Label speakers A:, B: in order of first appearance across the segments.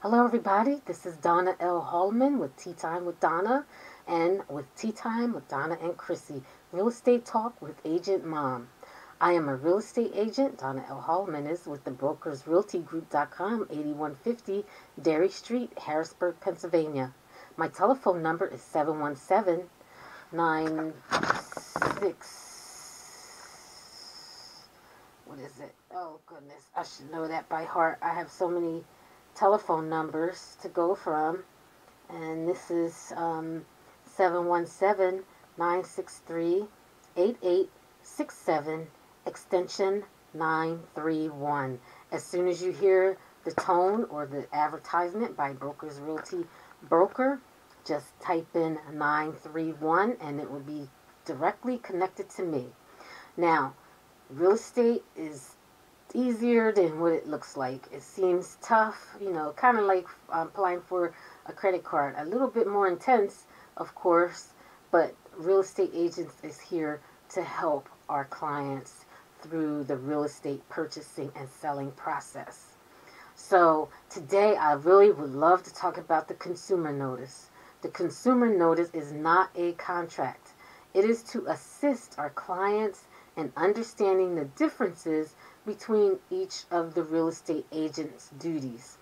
A: Hello, everybody. This is Donna L. Holloman with Tea Time with Donna and with Tea Time with Donna and Chrissy, Real Estate Talk with Agent Mom. I am a real estate agent. Donna L. Holloman is with the Brokers Realty Group.com, 8150 Derry Street, Harrisburg, Pennsylvania. My telephone number is 717 96. What is it? Oh, goodness. I should know that by heart. I have so many telephone numbers to go from, and this is 717-963-8867, extension 931. As soon as you hear the tone or the advertisement by Brokers Realty Broker, just type in 931 and it will be directly connected to me. Now, real estate is easier than what it looks like. It seems tough, kind of like applying for a credit card. A little bit more intense, of course, but real estate agents is here to help our clients through the real estate purchasing and selling process. So today I really would love to talk about the consumer notice. The consumer notice is not a contract. It is to assist our clients in understanding the differences between each of the real estate agent's duties.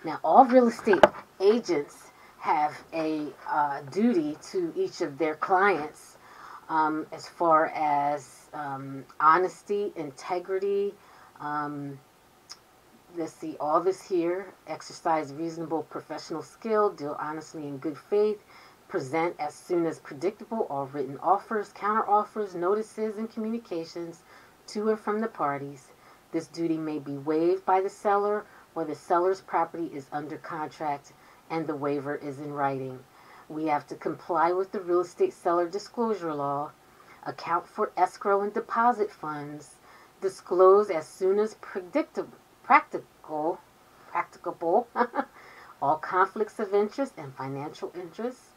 A: Now, all real estate agents have a duty to each of their clients as far as honesty, integrity. Let's see, all this here: exercise reasonable professional skill, deal honestly in good faith, present as soon as predictable all written offers, counter offers, notices, and communications to and from the parties. This duty may be waived by the seller or the seller's property is under contract and the waiver is in writing. We have to comply with the real estate seller disclosure law, account for escrow and deposit funds, disclose as soon as practicable all conflicts of interest and financial interests,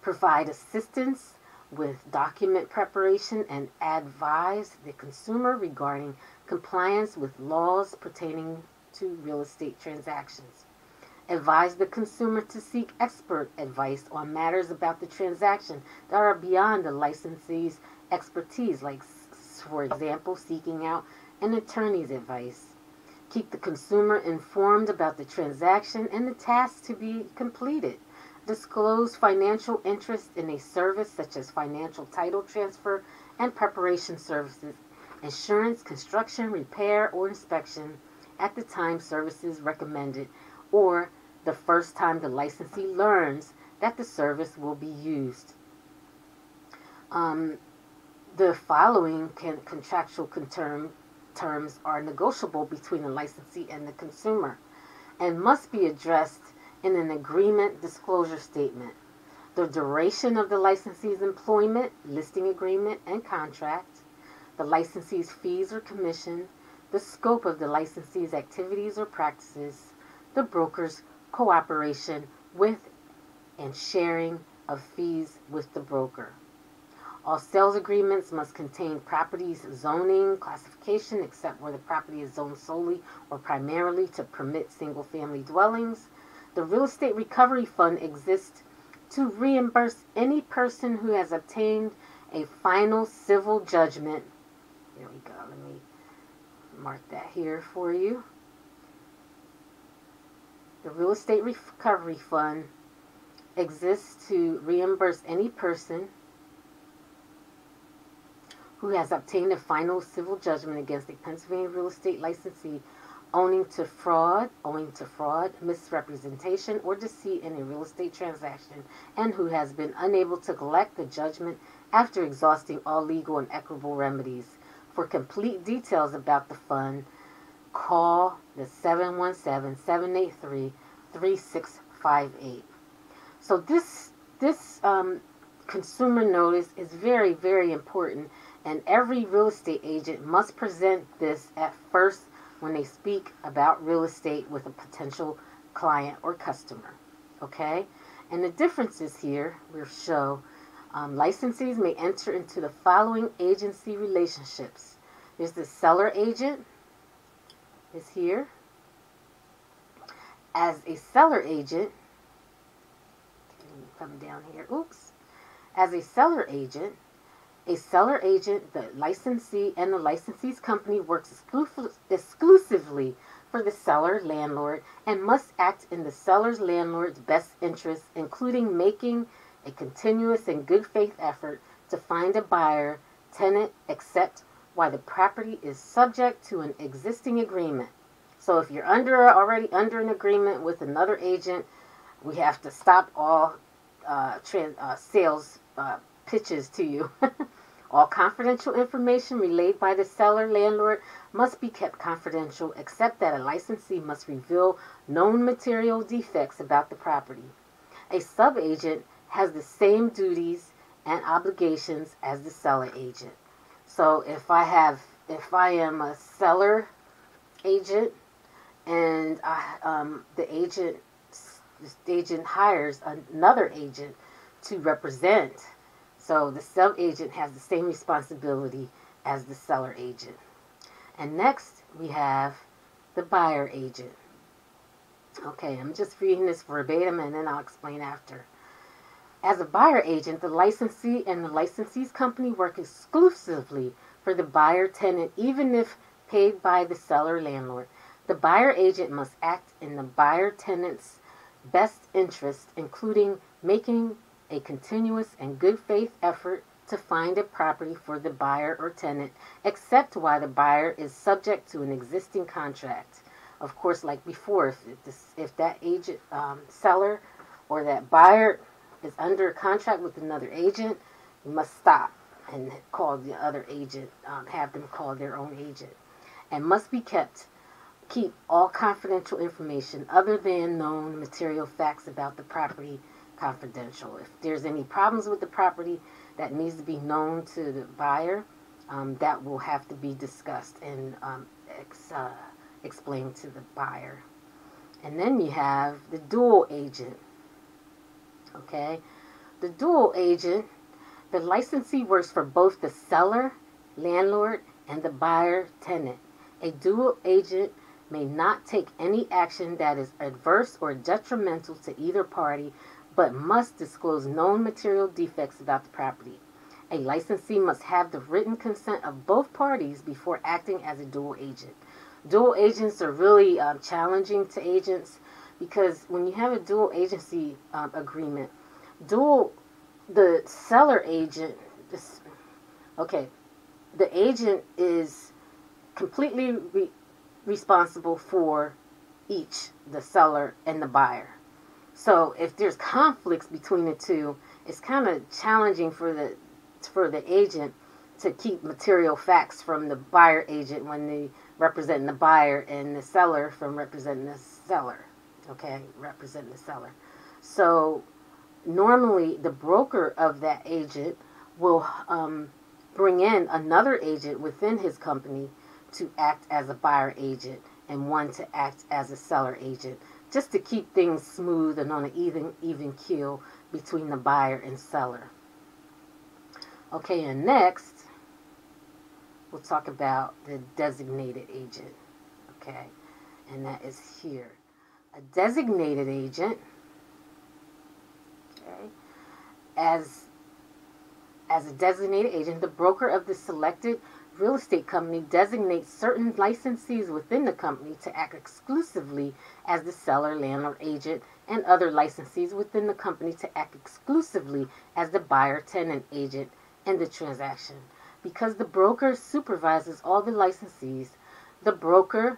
A: provide assistance with document preparation and advise the consumer regarding compliance with laws pertaining to real estate transactions. Advise the consumer to seek expert advice on matters about the transaction that are beyond the licensee's expertise, like, for example, seeking out an attorney's advice. Keep the consumer informed about the transaction and the tasks to be completed. Disclose financial interest in a service such as financial title transfer and preparation services, insurance, construction, repair, or inspection at the time services recommended or the first time the licensee learns that the service will be used. The following contractual terms are negotiable between the licensee and the consumer and must be addressed in an agreement disclosure statement: the duration of the licensee's employment, listing agreement, and contract, the licensee's fees or commission, the scope of the licensee's activities or practices, the broker's cooperation with and sharing of fees with the broker. All sales agreements must contain property's zoning classification except where the property is zoned solely or primarily to permit single-family dwellings. The Real Estate Recovery Fund exists to reimburse any person who has obtained a final civil judgment. There we go. Let me mark that here for you. The Real Estate Recovery Fund exists to reimburse any person who has obtained a final civil judgment against a Pennsylvania real estate licensee owing to fraud, misrepresentation, or deceit in a real estate transaction, and who has been unable to collect the judgment after exhausting all legal and equitable remedies. For complete details about the fund, call the 717-783-3658. So this consumer notice is very, very important, and every real estate agent must present this at first when they speak about real estate with a potential client or customer. Okay? And the differences here will show licensees may enter into the following agency relationships. There's the seller agent is here. As a seller agent, come down here, oops. As a seller agent, the licensee and the licensee's company works exclusively for the seller landlord and must act in the seller's landlord's best interest, including making a continuous and good faith effort to find a buyer, tenant, except while the property is subject to an existing agreement. So if you're already under an agreement with another agent, we have to stop all sales pitches to you. All confidential information relayed by the seller landlord must be kept confidential, except that a licensee must reveal known material defects about the property. A subagent has the same duties and obligations as the seller agent. So if I am a seller agent and the agent hires another agent to represent, so the sub-agent has the same responsibility as the seller agent. And next we have the buyer agent. Okay, I'm just reading this verbatim and then I'll explain after. As a buyer agent, the licensee and the licensee's company work exclusively for the buyer tenant, even if paid by the seller landlord. The buyer agent must act in the buyer tenant's best interest, including making a continuous and good faith effort to find a property for the buyer or tenant, except while the buyer is subject to an existing contract. Of course, like before, if that agent, seller, or that buyer is under a contract with another agent, you must stop and call the other agent, have them call their own agent, and must keep all confidential information other than known material facts about the property confidential. If there's any problems with the property that needs to be known to the buyer, that will have to be discussed and explained to the buyer. And then you have the dual agent. Okay, the dual agent, the licensee works for both the seller, landlord, and the buyer, tenant. A dual agent may not take any action that is adverse or detrimental to either party, but must disclose known material defects about the property. A licensee must have the written consent of both parties before acting as a dual agent. Dual agents are really challenging to agents, because when you have a dual agency agreement, the seller agent, the agent is completely responsible for each, the seller and the buyer. So if there's conflicts between the two, it's kind of challenging for the agent to keep material facts from the buyer agent when they represent the buyer, and the seller from representing the seller. Okay, representing the seller. So normally the broker of that agent will bring in another agent within his company to act as a buyer agent and one to act as a seller agent, just to keep things smooth and on an even keel between the buyer and seller. Okay, and next we'll talk about the designated agent. Okay, and that is here. A designated agent, okay, as a designated agent, the broker of the selected real estate company designates certain licensees within the company to act exclusively as the seller landlord agent, and other licensees within the company to act exclusively as the buyer tenant agent in the transaction. Because the broker supervises all the licensees, the broker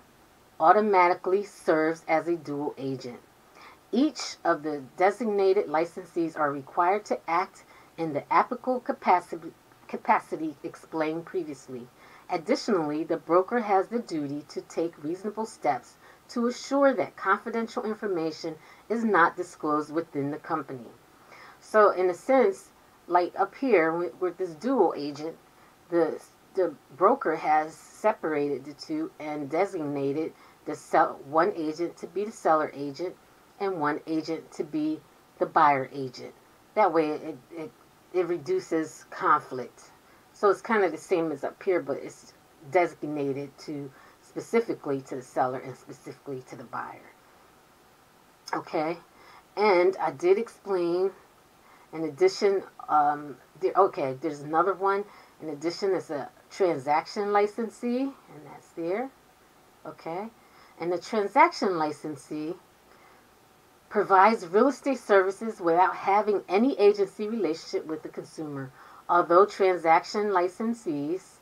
A: automatically serves as a dual agent. Each of the designated licensees are required to act in the applicable capacity explained previously. Additionally, the broker has the duty to take reasonable steps to assure that confidential information is not disclosed within the company. So in a sense, like up here with this dual agent, the broker has separated the two and designated one agent to be the seller agent and one agent to be the buyer agent. That way it reduces conflict. So it's kind of the same as up here, but it's designated specifically to the seller and specifically to the buyer. Okay, and I did explain, in addition, there's another one. In addition, it's a transaction licensee, and that's there. Okay, and the transaction licensee provides real estate services without having any agency relationship with the consumer. Although transaction licensees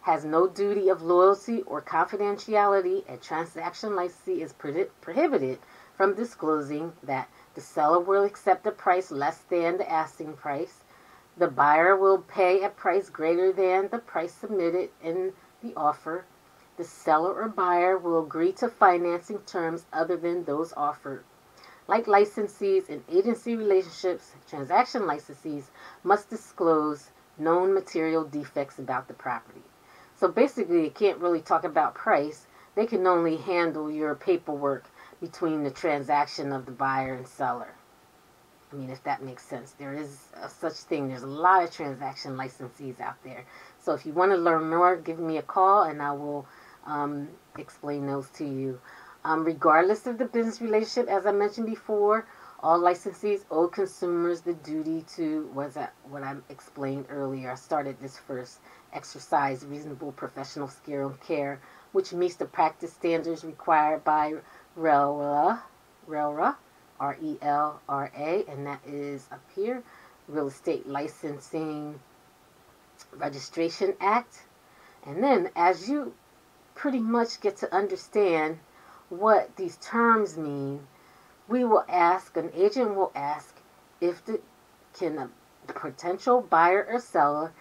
A: has no duty of loyalty or confidentiality, a transaction licensee is prohibited from disclosing that the seller will accept a price less than the asking price. The buyer will pay a price greater than the price submitted in the offer. The seller or buyer will agree to financing terms other than those offered. Like licensees in agency relationships, transaction licensees must disclose known material defects about the property. So basically, they can't really talk about price. They can only handle your paperwork between the transaction of the buyer and seller. I mean, if that makes sense. There is such thing. There's a lot of transaction licensees out there. So if you want to learn more, give me a call and I will explain those to you. Regardless of the business relationship, as I mentioned before, all licensees owe consumers the duty to, what I explained earlier. I started this first. Exercise reasonable professional skill and care, which meets the practice standards required by RELRA, RELRA, and that is up here, Real Estate Licensing Registration Act. And then as you pretty much get to understand what these terms mean, an agent will ask if can a potential buyer or seller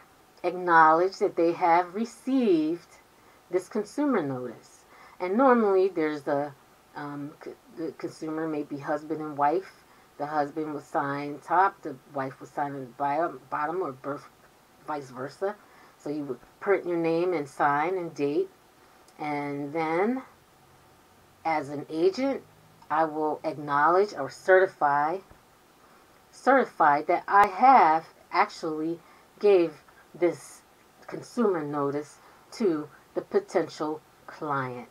A: acknowledge that they have received this consumer notice. And normally there's the consumer may be husband and wife. The husband will sign top, the wife will sign on the bottom, or vice versa. So you would print your name and sign and date. And then as an agent, I will acknowledge or certify that I have actually gave this consumer notice to the potential client.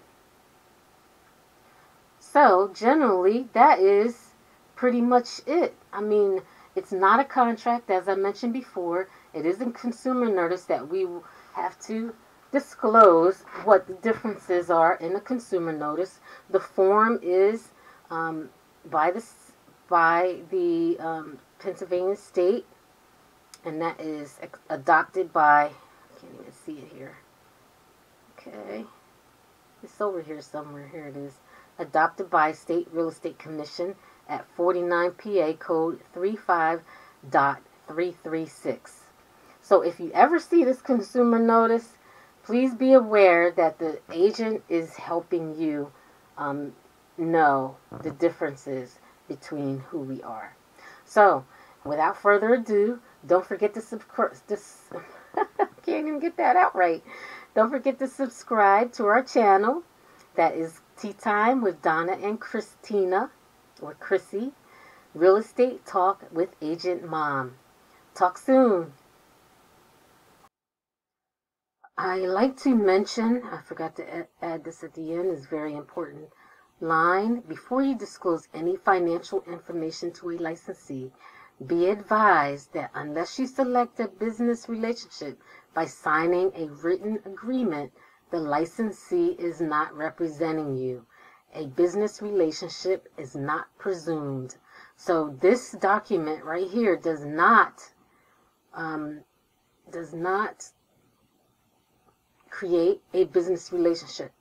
A: So generally, that is pretty much it. I mean, it's not a contract, as I mentioned before. It is a consumer notice that we have to disclose what the differences are in a consumer notice. The form is by the Pennsylvania State, and that is adopted by, I can't even see it here. Okay. It's over here somewhere. Here it is. Adopted by State Real Estate Commission at 49 PA Code 35.336. So if you ever see this consumer notice, please be aware that the agent is helping you know the differences between who we are. So, without further ado, don't forget to subscribe. Can't even get that out right. Don't forget to subscribe to our channel. That is Tea Time with Donna and Christina, or Chrissy. Real Estate Talk with Agent Mom. Talk soon. I like to mention, I forgot to add this at the end, is very important line. Before you disclose any financial information to a licensee, be advised that unless you select a business relationship by signing a written agreement, the licensee is not representing you. A business relationship is not presumed. So this document right here does not create a business relationship.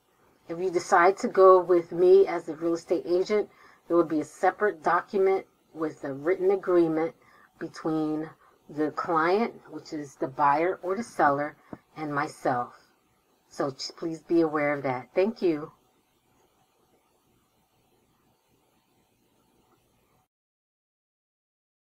A: If you decide to go with me as a real estate agent, there will be a separate document with a written agreement between the client, which is the buyer or the seller, and myself. So please be aware of that. Thank you.